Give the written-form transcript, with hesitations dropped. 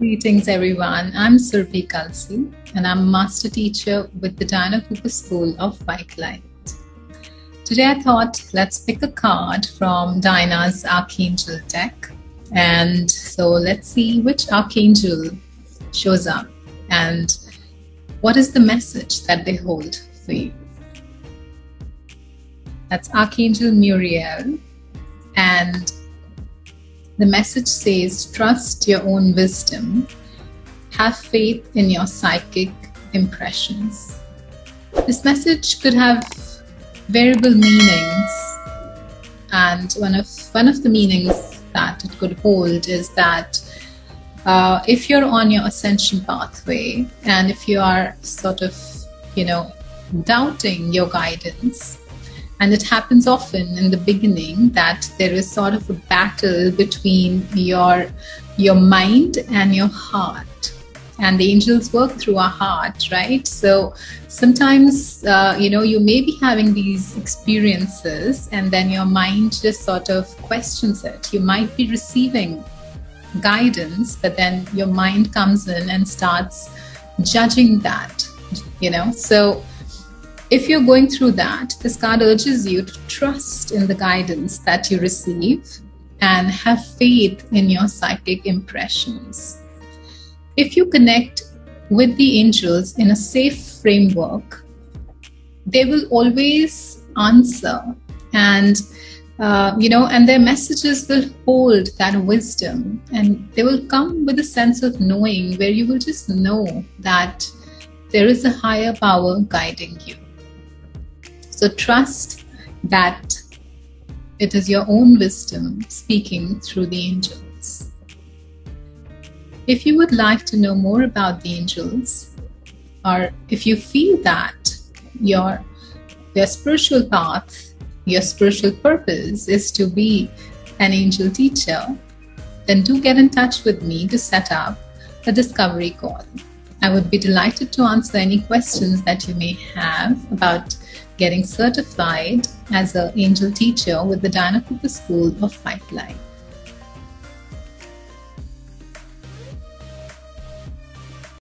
Greetings everyone, I'm Surabhi Kalsi and I'm a master teacher with the 𝐸𝐻𝐻 School of White Light. Today I thought let's pick a card from Diana's Archangel deck, and so let's see which Archangel shows up and what is the message that they hold for you. That's Archangel Muriel, and the message says, trust your own wisdom, have faith in your psychic impressions. This message could have variable meanings, and one of the meanings that it could hold is that if you're on your ascension pathway and if you are sort of, doubting your guidance, and it happens often in the beginning that there is sort of a battle between your mind and your heart. And the angels work through our heart, right? So sometimes, you may be having these experiences and then your mind just sort of questions it. You might be receiving guidance, but then your mind comes in and starts judging that, So if you're going through that, this card urges you to trust in the guidance that you receive and have faith in your psychic impressions. If you connect with the angels in a safe framework, they will always answer, and and their messages will hold that wisdom, and they will come with a sense of knowing where you will just know that there is a higher power guiding you. So trust that it is your own wisdom speaking through the angels. If you would like to know more about the angels, or if you feel that your spiritual path, your spiritual purpose is to be an angel teacher, then do get in touch with me to set up a discovery call. I would be delighted to answer any questions that you may have about getting certified as an angel teacher with the 𝐸𝐻𝐻 School of White Light.